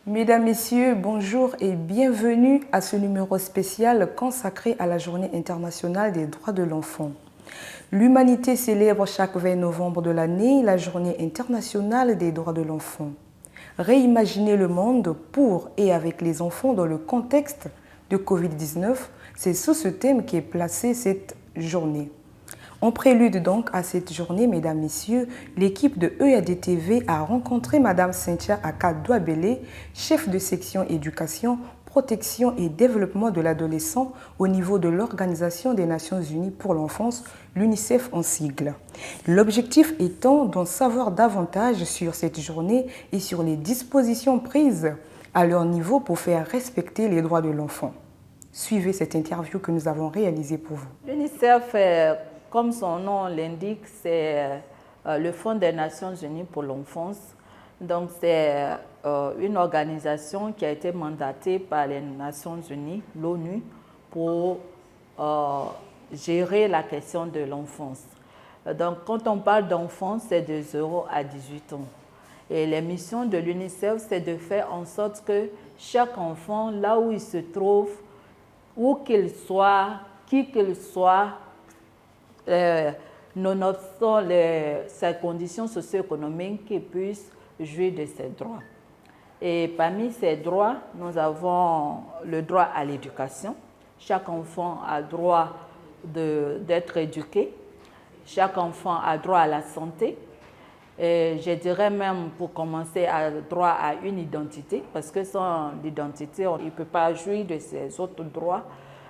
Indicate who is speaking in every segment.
Speaker 1: Mesdames, Messieurs, bonjour et bienvenue à ce numéro spécial consacré à la Journée internationale des droits de l'enfant. L'humanité célèbre chaque 20 novembre de l'année la Journée internationale des droits de l'enfant. Réimaginer le monde pour et avec les enfants dans le contexte de Covid-19, c'est sous ce thème qu'est placée cette journée. En prélude donc à cette journée, mesdames, messieurs, l'équipe de EADTV a rencontré Madame Cynthia Aka-Douabélé, chef de section éducation, protection et développement de l'adolescent au niveau de l'Organisation des Nations Unies pour l'enfance, l'UNICEF en sigle. L'objectif étant d'en savoir davantage sur cette journée et sur les dispositions prises à leur niveau pour faire respecter les droits de l'enfant. Suivez cette interview que nous avons réalisée pour vous.
Speaker 2: L'UNICEF, comme son nom l'indique, c'est le Fonds des Nations Unies pour l'enfance. Donc c'est une organisation qui a été mandatée par les Nations Unies, l'ONU, pour gérer la question de l'enfance. Donc quand on parle d'enfance, c'est de 0 à 18 ans. Et les missions de l'UNICEF, c'est de faire en sorte que chaque enfant, là où il se trouve, où qu'il soit, qui qu'il soit, nonobstant ses conditions socio-économiques, qu'il puisse jouir de ses droits. Et parmi ces droits, nous avons le droit à l'éducation. Chaque enfant a droit d'être éduqué. Chaque enfant a droit à la santé. Et je dirais même, pour commencer, a droit à une identité, parce que sans l'identité, il ne peut pas jouir de ses autres droits.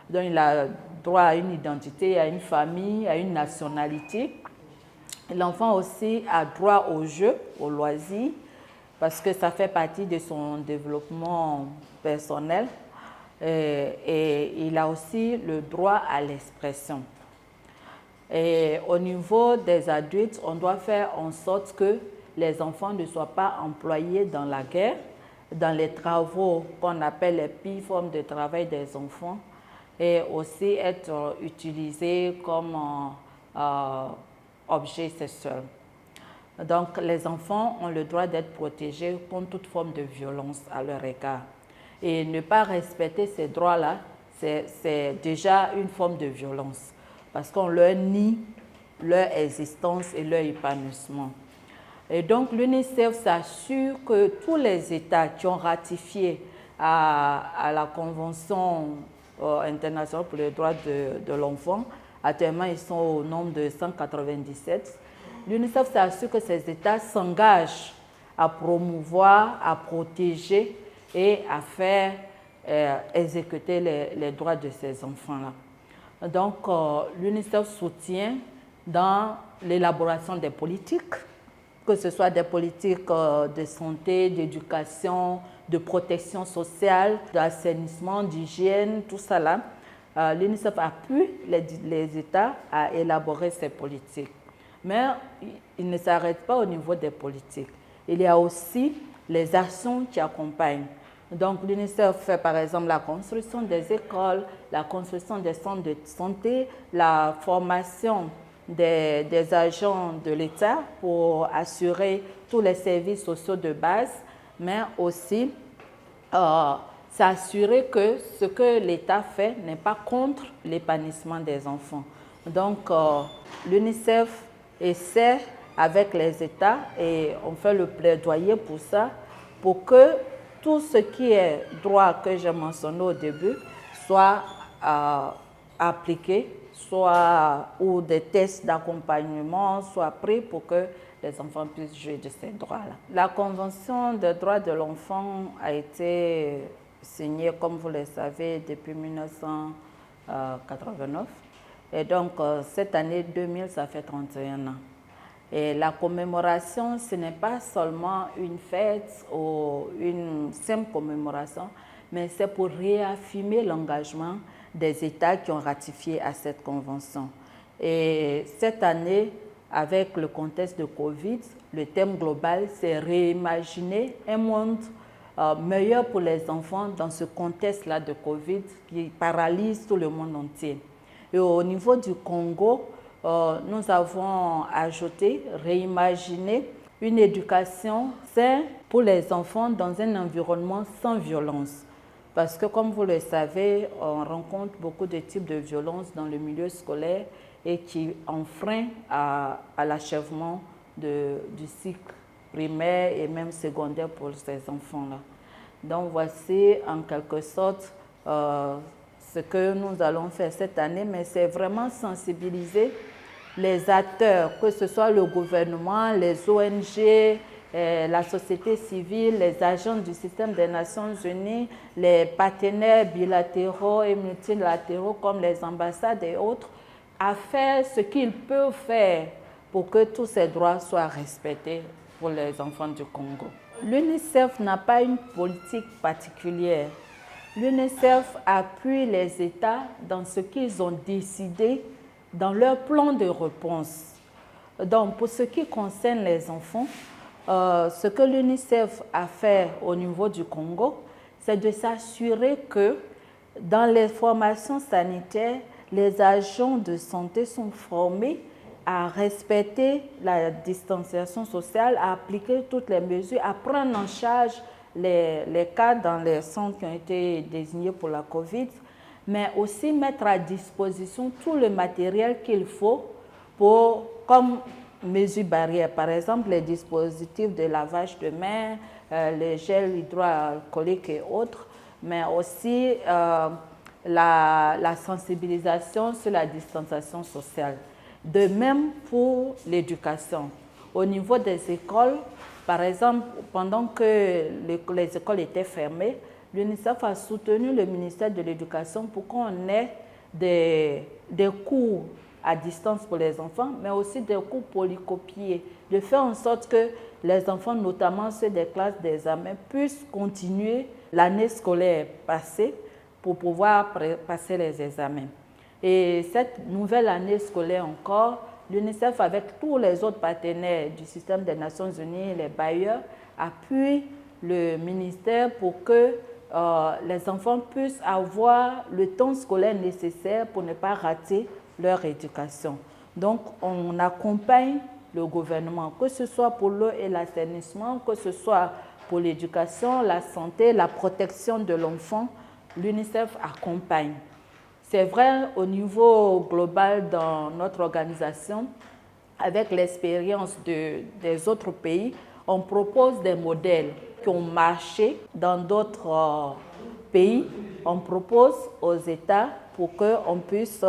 Speaker 2: Donc, il a droit à une identité, à une famille, à une nationalité. L'enfant aussi a droit au jeu, au loisir, parce que ça fait partie de son développement personnel. Et il a aussi le droit à l'expression. Et au niveau des adultes, on doit faire en sorte que les enfants ne soient pas employés dans la guerre, dans les travaux qu'on appelle les pires formes de travail des enfants, et aussi être utilisés comme objet sexuel. Donc les enfants ont le droit d'être protégés contre toute forme de violence à leur égard. Et ne pas respecter ces droits-là, c'est déjà une forme de violence, parce qu'on leur nie leur existence et leur épanouissement. Et donc l'UNICEF s'assure que tous les États qui ont ratifié à la Convention internationale pour les droits de l'enfant, actuellement ils sont au nombre de 197, l'UNICEF s'assure que ces États s'engagent à promouvoir, à protéger et à faire exécuter les droits de ces enfants-là. Donc, l'UNICEF soutient dans l'élaboration des politiques, que ce soit des politiques de santé, d'éducation, de protection sociale, d'assainissement, d'hygiène, tout ça là. L'UNICEF appuie les États à élaborer ces politiques. Mais il ne s'arrête pas au niveau des politiques. Il y a aussi les actions qui accompagnent. Donc l'UNICEF fait par exemple la construction des écoles, la construction des centres de santé, la formation des agents de l'État pour assurer tous les services sociaux de base, mais aussi s'assurer que ce que l'État fait n'est pas contre l'épanouissement des enfants. Donc l'UNICEF essaie avec les États, et on fait le plaidoyer pour ça, pour que tout ce qui est droit que j'ai mentionné au début soit appliqué, ou des tests d'accompagnement soient pris pour que les enfants puissent jouir de ces droits-là. La Convention des droits de l'enfant a été signée, comme vous le savez, depuis 1989. Et donc, cette année 2000, ça fait 31 ans. Et la commémoration, ce n'est pas seulement une fête ou une simple commémoration, mais c'est pour réaffirmer l'engagement des États qui ont ratifié à cette convention. Et cette année, avec le contexte de Covid, le thème global, c'est réimaginer un monde meilleur pour les enfants dans ce contexte-là de Covid qui paralyse tout le monde entier. Et au niveau du Congo, nous avons ajouté, réimaginer une éducation saine pour les enfants dans un environnement sans violence. Parce que comme vous le savez, on rencontre beaucoup de types de violences dans le milieu scolaire et qui enfreignent à l'achèvement du cycle primaire et même secondaire pour ces enfants-là. Donc voici en quelque sorte ce que nous allons faire cette année, mais c'est vraiment sensibiliser les acteurs, que ce soit le gouvernement, les ONG, la société civile, les agents du système des Nations Unies, les partenaires bilatéraux et multilatéraux comme les ambassades et autres, à faire ce qu'ils peuvent faire pour que tous ces droits soient respectés pour les enfants du Congo. L'UNICEF n'a pas une politique particulière. L'UNICEF appuie les États dans ce qu'ils ont décidé dans leur plan de réponse. Donc, pour ce qui concerne les enfants, ce que l'UNICEF a fait au niveau du Congo, c'est de s'assurer que dans les formations sanitaires, les agents de santé sont formés à respecter la distanciation sociale, à appliquer toutes les mesures, à prendre en charge les cas dans les centres qui ont été désignés pour la COVID, mais aussi mettre à disposition tout le matériel qu'il faut comme mesures barrières. Par exemple, les dispositifs de lavage de mains, les gels hydroalcooliques et autres, mais aussi la sensibilisation sur la distanciation sociale. De même pour l'éducation. Au niveau des écoles, par exemple, pendant que les écoles étaient fermées, l'UNICEF a soutenu le ministère de l'Éducation pour qu'on ait des cours à distance pour les enfants, mais aussi des cours polycopiés, de faire en sorte que les enfants, notamment ceux des classes d'examen, puissent continuer l'année scolaire passée pour pouvoir passer les examens. Et cette nouvelle année scolaire encore, l'UNICEF, avec tous les autres partenaires du système des Nations Unies, les bailleurs, appuie le ministère pour que les enfants puissent avoir le temps scolaire nécessaire pour ne pas rater leur éducation. Donc, on accompagne le gouvernement, que ce soit pour l'eau et l'assainissement, que ce soit pour l'éducation, la santé, la protection de l'enfant, l'UNICEF accompagne. C'est vrai au niveau global dans notre organisation, avec l'expérience des autres pays, on propose des modèles qui ont marché dans d'autres pays. On propose aux États pour qu'on puisse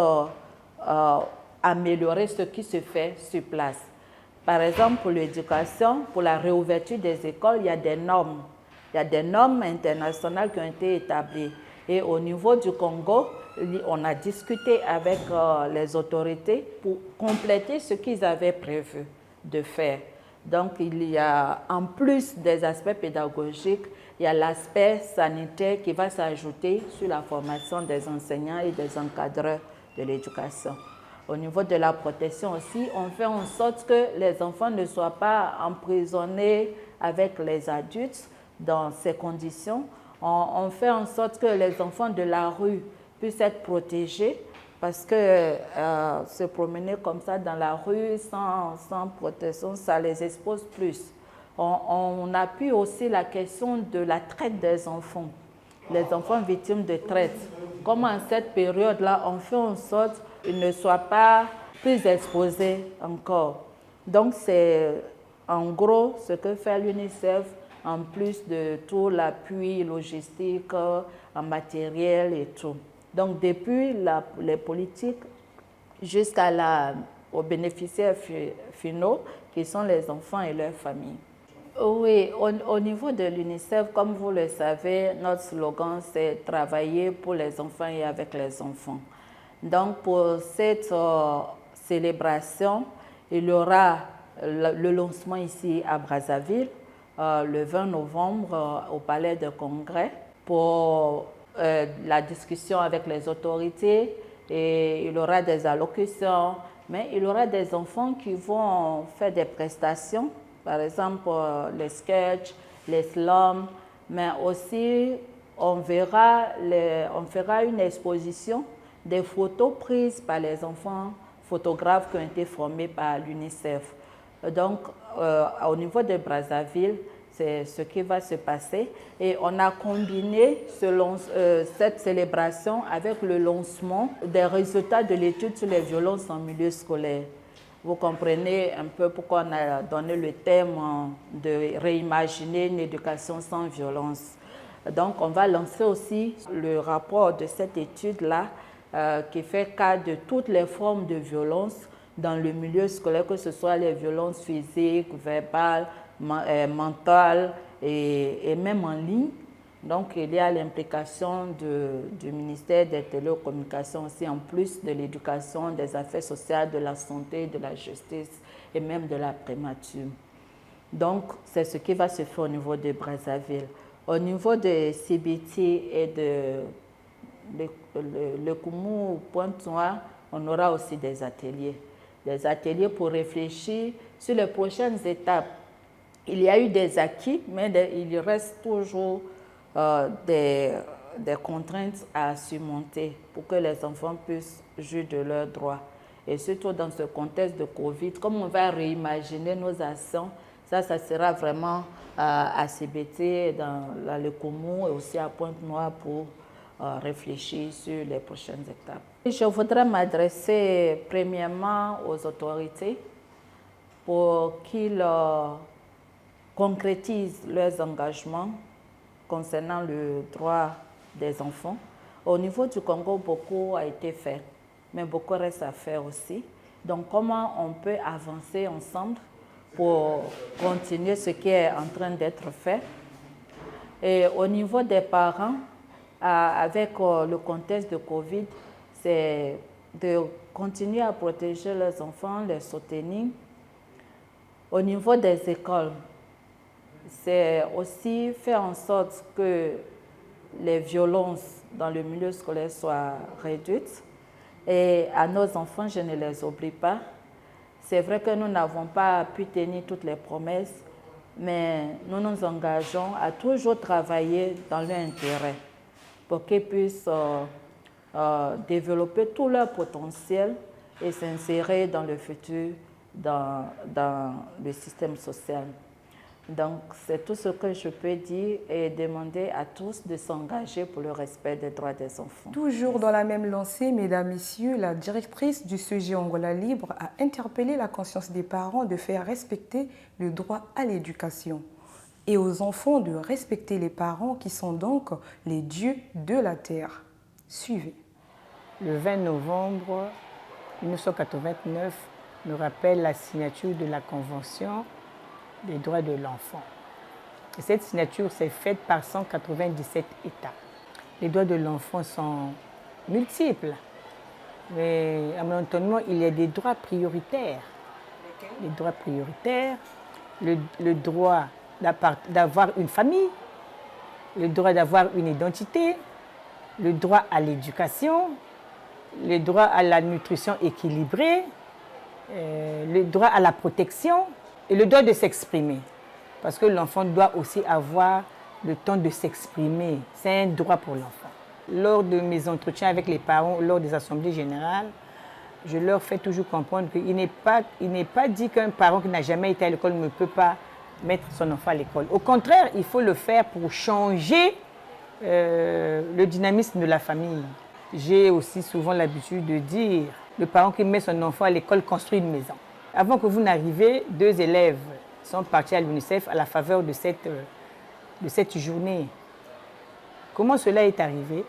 Speaker 2: améliorer ce qui se fait sur place. Par exemple, pour l'éducation, pour la réouverture des écoles, il y a des normes. Il y a des normes internationales qui ont été établies. Et au niveau du Congo, on a discuté avec les autorités pour compléter ce qu'ils avaient prévu de faire. Donc, il y a, en plus des aspects pédagogiques, il y a l'aspect sanitaire qui va s'ajouter sur la formation des enseignants et des encadreurs de l'éducation. Au niveau de la protection aussi, on fait en sorte que les enfants ne soient pas emprisonnés avec les adultes dans ces conditions. On fait en sorte que les enfants de la rue puissent être protégés parce que se promener comme ça dans la rue sans protection, ça les expose plus. On appuie aussi la question de la traite des enfants, les enfants victimes de traite. Comme en cette période-là, on fait en sorte qu'ils ne soient pas plus exposés encore. Donc, c'est en gros ce que fait l'UNICEF, en plus de tout l'appui logistique, en matériel et tout. Donc, depuis les politiques jusqu'aux bénéficiaires finaux, qui sont les enfants et leurs familles. Oui, au niveau de l'UNICEF, comme vous le savez, notre slogan, c'est « Travailler pour les enfants et avec les enfants ». Donc, pour cette célébration, il y aura le lancement ici à Brazzaville, le 20 novembre au Palais de Congrès pour la discussion avec les autorités et il y aura des allocutions, mais il y aura des enfants qui vont faire des prestations, par exemple les sketchs, les slams, mais aussi on fera une exposition des photos prises par les enfants photographes qui ont été formés par l'UNICEF. Donc, au niveau de Brazzaville, c'est ce qui va se passer. Et on a combiné cette célébration avec le lancement des résultats de l'étude sur les violences en milieu scolaire. Vous comprenez un peu pourquoi on a donné le thème de réimaginer une éducation sans violence. Donc, on va lancer aussi le rapport de cette étude-là qui fait cas de toutes les formes de violence dans le milieu scolaire, que ce soit les violences physiques, verbales, mentales et même en ligne. Donc, il y a l'implication du ministère des Télécommunications aussi, en plus de l'éducation, des affaires sociales, de la santé, de la justice et même de la primature. Donc, c'est ce qui va se faire au niveau de Brazzaville. Au niveau de CBT et de le Koumou Pointe-Noire, on aura aussi des ateliers pour réfléchir sur les prochaines étapes. Il y a eu des acquis, mais il reste toujours des contraintes à surmonter pour que les enfants puissent jouir de leurs droits. Et surtout dans ce contexte de Covid, comme on va réimaginer nos actions, ça sera vraiment à CBT, dans le Koumou et aussi à Pointe-Noire pour réfléchir sur les prochaines étapes. Je voudrais m'adresser premièrement aux autorités pour qu'ils concrétisent leurs engagements concernant le droit des enfants. Au niveau du Congo, beaucoup a été fait, mais beaucoup reste à faire aussi. Donc, comment on peut avancer ensemble pour continuer ce qui est en train d'être fait? Et au niveau des parents, avec le contexte de Covid, c'est de continuer à protéger leurs enfants, les soutenir. Au niveau des écoles, c'est aussi faire en sorte que les violences dans le milieu scolaire soient réduites. Et à nos enfants, je ne les oublie pas. C'est vrai que nous n'avons pas pu tenir toutes les promesses, mais nous nous engageons à toujours travailler dans leur intérêt pour qu'ils puissent développer tout leur potentiel et s'insérer dans le futur, dans le système social. Donc, c'est tout ce que je peux dire et demander à tous de s'engager pour le respect des droits des enfants.
Speaker 1: Toujours dans la même lancée, mesdames, messieurs, la directrice du CEG Angola Libre a interpellé la conscience des parents de faire respecter le droit à l'éducation et aux enfants de respecter les parents qui sont donc les dieux de la terre. Suivez.
Speaker 3: Le 20 novembre 1989 nous rappelle la signature de la Convention des droits de l'enfant. Et cette signature s'est faite par 197 États. Les droits de l'enfant sont multiples, mais à mon entendement, il y a des droits prioritaires. Les droits prioritaires, le droit d'avoir une famille, le droit d'avoir une identité, le droit à l'éducation, le droit à la nutrition équilibrée, le droit à la protection, et le droit de s'exprimer, parce que l'enfant doit aussi avoir le temps de s'exprimer. C'est un droit pour l'enfant. Lors de mes entretiens avec les parents, lors des assemblées générales, je leur fais toujours comprendre qu'il n'est pas dit qu'un parent qui n'a jamais été à l'école ne peut pas mettre son enfant à l'école. Au contraire, il faut le faire pour changer le dynamisme de la famille. J'ai aussi souvent l'habitude de dire, le parent qui met son enfant à l'école construit une maison. Avant que vous n'arrivez, 2 élèves sont partis à l'UNICEF à la faveur de cette journée. Comment cela est arrivé?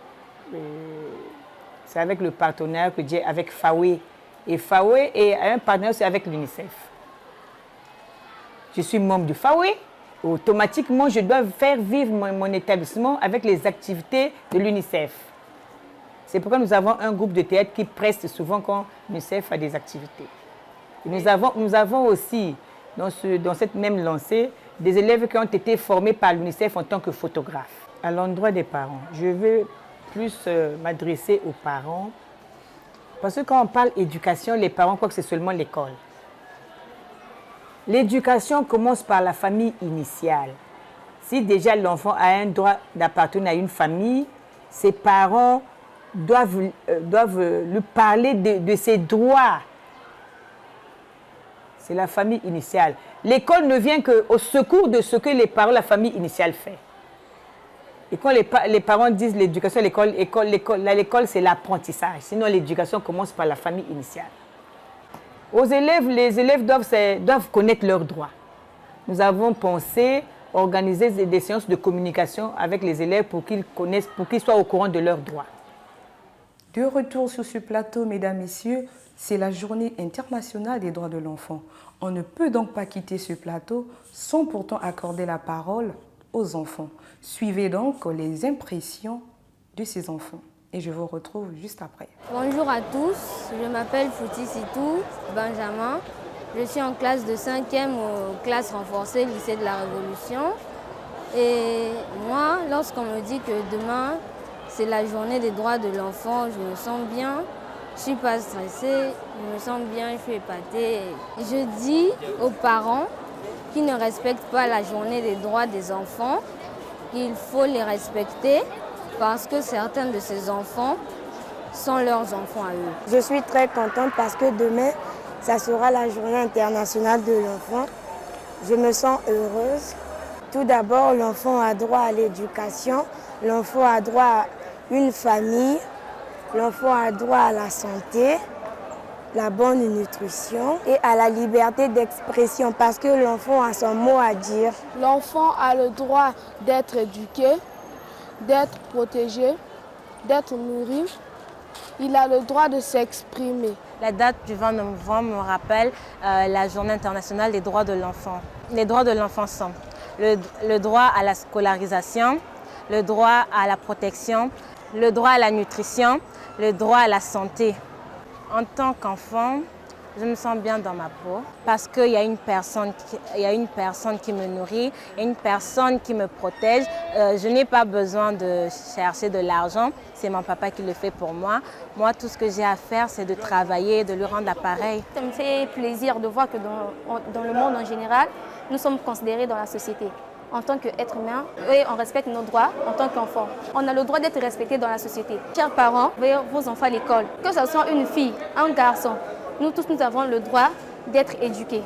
Speaker 3: C'est avec le partenariat que j'ai avec FAWE. Et FAWE est un partenaire aussi avec l'UNICEF. Je suis membre du FAWE. Automatiquement, je dois faire vivre mon établissement avec les activités de l'UNICEF. C'est pourquoi nous avons un groupe de théâtre qui preste souvent quand l'UNICEF a des activités. Nous avons aussi, dans cette même lancée, des élèves qui ont été formés par l'UNICEF en tant que photographes. À l'endroit des parents, je veux plus m'adresser aux parents, parce que quand on parle éducation, les parents croient que c'est seulement l'école. L'éducation commence par la famille initiale. Si déjà l'enfant a un droit d'appartenir à une famille, ses parents doivent lui parler de ses droits. c'est la famille initiale. L'école ne vient qu'au secours de ce que les parents, la famille initiale fait. Et quand les parents disent l'éducation, l'école c'est l'apprentissage. Sinon, l'éducation commence par la famille initiale. Aux élèves, les élèves doivent connaître leurs droits. Nous avons pensé organiser des séances de communication avec les élèves pour qu'ils connaissent, pour qu'ils soient au courant de leurs droits.
Speaker 1: De retour sur ce plateau, mesdames, messieurs, c'est la journée internationale des droits de l'enfant. On ne peut donc pas quitter ce plateau sans pourtant accorder la parole aux enfants. Suivez donc les impressions de ces enfants. Et je vous retrouve juste après.
Speaker 4: Bonjour à tous, je m'appelle Fouti Sitou Benjamin. Je suis en classe de 5e aux classes renforcées, lycée de la Révolution. Et moi, lorsqu'on me dit que demain, c'est la journée des droits de l'enfant, je me sens bien. Je ne suis pas stressée, je me sens bien, je suis épatée. Je dis aux parents qui ne respectent pas la journée des droits des enfants qu'il faut les respecter parce que certains de ces enfants sont leurs enfants à eux.
Speaker 5: Je suis très contente parce que demain, ça sera la journée internationale de l'enfant. Je me sens heureuse. Tout d'abord, l'enfant a droit à l'éducation, l'enfant a droit à une famille, l'enfant a droit à la santé, la bonne nutrition et à la liberté d'expression parce que l'enfant a son mot à dire.
Speaker 6: L'enfant a le droit d'être éduqué, d'être protégé, d'être nourri. Il a le droit de s'exprimer.
Speaker 7: La date du 20 novembre me rappelle la journée internationale des droits de l'enfant. Les droits de l'enfant sont le droit à la scolarisation, le droit à la protection, le droit à la nutrition, le droit à la santé. En tant qu'enfant, je me sens bien dans ma peau parce qu'il y a une personne qui me nourrit, une personne qui me protège. Je n'ai pas besoin de chercher de l'argent, c'est mon papa qui le fait pour moi. Moi, tout ce que j'ai à faire, c'est de travailler, de lui rendre l'appareil.
Speaker 8: Ça me fait plaisir de voir que dans le monde en général, nous sommes considérés dans la société. En tant qu'être humain, et on respecte nos droits en tant qu'enfant. On a le droit d'être respecté dans la société. Chers parents, envoyez vos enfants à l'école. Que ce soit une fille, un garçon, nous tous, nous avons le droit d'être éduqués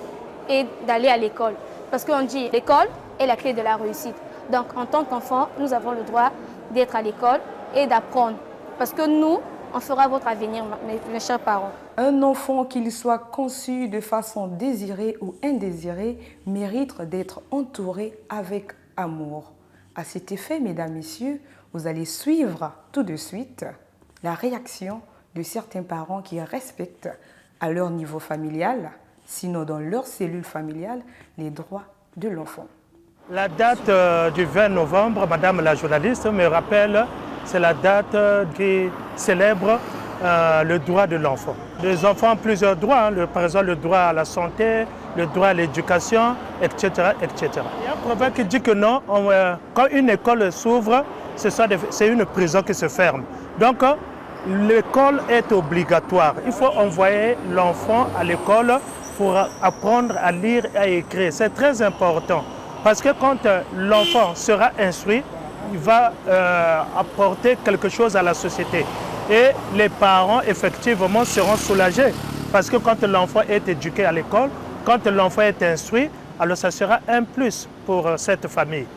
Speaker 8: et d'aller à l'école. Parce qu'on dit l'école est la clé de la réussite. Donc, en tant qu'enfant, nous avons le droit d'être à l'école et d'apprendre. Parce que nous, on fera votre avenir, mes chers parents.
Speaker 1: Un enfant, qu'il soit conçu de façon désirée ou indésirée, mérite d'être entouré avec amour. À cet effet, mesdames, messieurs, vous allez suivre tout de suite la réaction de certains parents qui respectent à leur niveau familial, sinon dans leur cellule familiale, les droits de l'enfant.
Speaker 9: La date du 20 novembre, madame la journaliste me rappelle, c'est la date qui célèbre le droit de l'enfant. Les enfants ont plusieurs droits, par exemple le droit à la santé, le droit à l'éducation, etc., etc. Il y a un proverbe qui dit que non, quand une école s'ouvre, c'est une prison qui se ferme. Donc, l'école est obligatoire. Il faut envoyer l'enfant à l'école pour apprendre à lire et à écrire. C'est très important parce que quand l'enfant sera instruit, il va apporter quelque chose à la société. Et les parents, effectivement, seront soulagés parce que quand l'enfant est éduqué à l'école, quand l'enfant est instruit, alors ça sera un plus pour cette famille.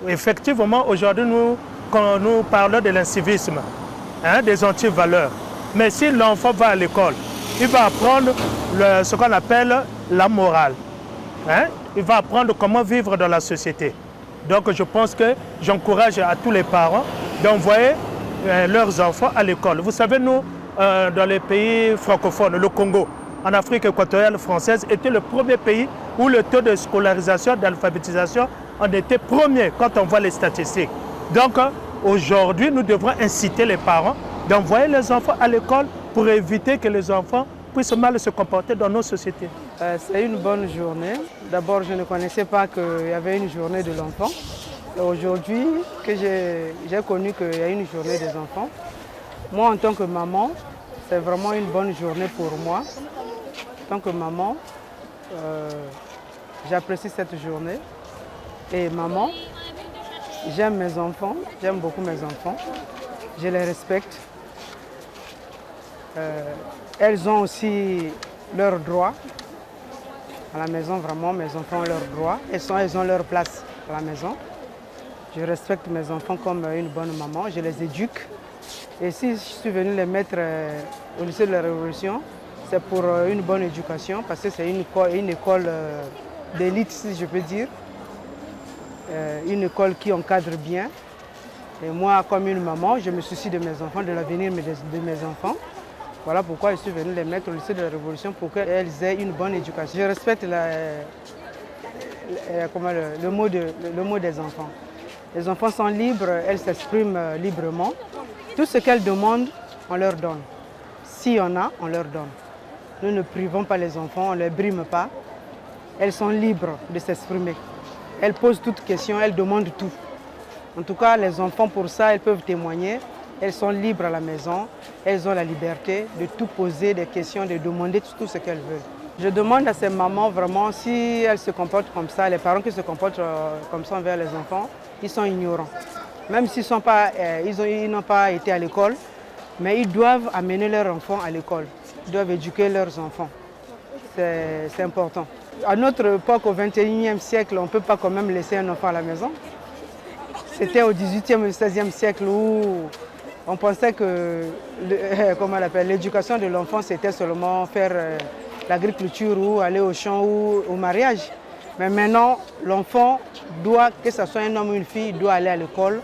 Speaker 9: Effectivement, aujourd'hui, quand nous parlons de l'incivisme, des antivaleurs. Mais si l'enfant va à l'école, il va apprendre ce qu'on appelle la morale. Il va apprendre comment vivre dans la société. Donc je pense que j'encourage à tous les parents d'envoyer leurs enfants à l'école. Vous savez, nous, dans les pays francophones, le Congo, en Afrique équatoriale française, était le premier pays où le taux de scolarisation, d'alphabétisation en était premier quand on voit les statistiques. Donc, aujourd'hui, nous devrons inciter les parents d'envoyer les enfants à l'école pour éviter que les enfants puissent mal se comporter dans nos sociétés.
Speaker 10: C'est une bonne journée. D'abord, je ne connaissais pas qu'il y avait une journée de l'enfant. Aujourd'hui, que j'ai connu qu'il y a une journée des enfants, moi, en tant que maman, c'est vraiment une bonne journée pour moi. En tant que maman, j'apprécie cette journée. Et maman, j'aime mes enfants, j'aime beaucoup mes enfants, je les respecte. Elles ont aussi leurs droits. À la maison, vraiment, mes enfants ont leurs droits. Elles ont leur place à la maison. Je respecte mes enfants comme une bonne maman. Je les éduque. Et si je suis venue les mettre au lycée de la Révolution, c'est pour une bonne éducation, parce que c'est une école d'élite, si je peux dire. Une école qui encadre bien. Et moi, comme une maman, je me soucie de mes enfants, de l'avenir de mes enfants. Voilà pourquoi je suis venue les mettre au lycée de la Révolution, pour qu'elles aient une bonne éducation. Je respecte le mot des enfants. Les enfants sont libres, elles s'expriment librement. Tout ce qu'elles demandent, on leur donne. S'il y en a, on leur donne. Nous ne privons pas les enfants, on ne les brime pas. Elles sont libres de s'exprimer. Elles posent toutes questions, elles demandent tout. En tout cas, les enfants, pour ça, elles peuvent témoigner. Elles sont libres à la maison. Elles ont la liberté de tout poser, des questions, de demander tout ce qu'elles veulent. Je demande à ces mamans, vraiment, si elles se comportent comme ça, les parents qui se comportent comme ça envers les enfants, ils sont ignorants. Même s'ils n'ont pas été à l'école, mais ils doivent amener leurs enfants à l'école. Ils doivent éduquer leurs enfants. C'est important. À notre époque, au XXIe siècle, on ne peut pas quand même laisser un enfant à la maison. C'était au XVIIIe et XVIe siècle où on pensait que l'éducation de l'enfant, c'était seulement faire l'agriculture ou aller au champ ou au mariage. Mais maintenant, l'enfant doit, que ce soit un homme ou une fille, il doit aller à l'école,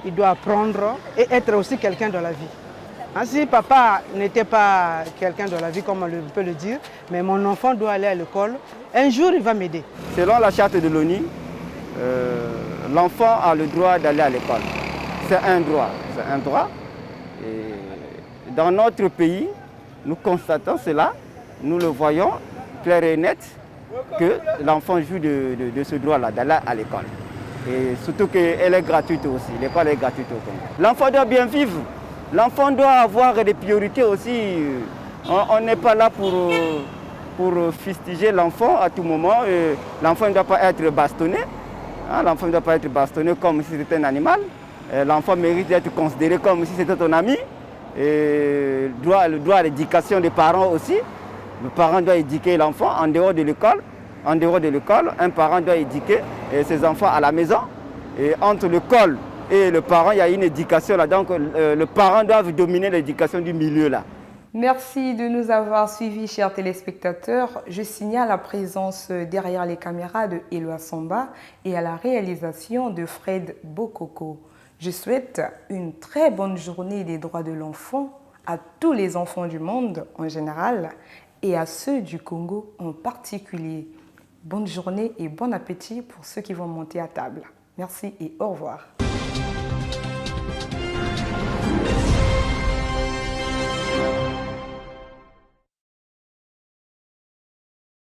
Speaker 10: il doit apprendre et être aussi quelqu'un dans la vie. Si papa n'était pas quelqu'un dans la vie, comme on peut le dire, mais mon enfant doit aller à l'école, un jour il va m'aider.
Speaker 11: Selon la charte de l'ONU, l'enfant a le droit d'aller à l'école. C'est un droit. C'est un droit. Et dans notre pays, nous constatons cela, nous le voyons clair et net, que l'enfant joue de ce droit-là, d'aller à l'école. Et surtout qu'elle est gratuite aussi, l'école est gratuite au Congo. L'enfant doit bien vivre, l'enfant doit avoir des priorités aussi. On n'est pas là pour fustiger l'enfant à tout moment. L'enfant ne doit pas être bastonné. L'enfant ne doit pas être bastonné comme si c'était un animal. L'enfant mérite d'être considéré comme si c'était ton ami. Et le droit à l'éducation des parents aussi. Le parent doit éduquer l'enfant en dehors de l'école. En dehors de l'école, un parent doit éduquer ses enfants à la maison. Et entre l'école et le parent, il y a une éducation là. Donc le parent doit dominer l'éducation du milieu là.
Speaker 1: Merci de nous avoir suivis, chers téléspectateurs. Je signale la présence derrière les caméras de Eloi Samba et à la réalisation de Fred Bokoko. Je souhaite une très bonne journée des droits de l'enfant à tous les enfants du monde en général et à ceux du Congo en particulier. Bonne journée et bon appétit pour ceux qui vont monter à table. Merci et au revoir.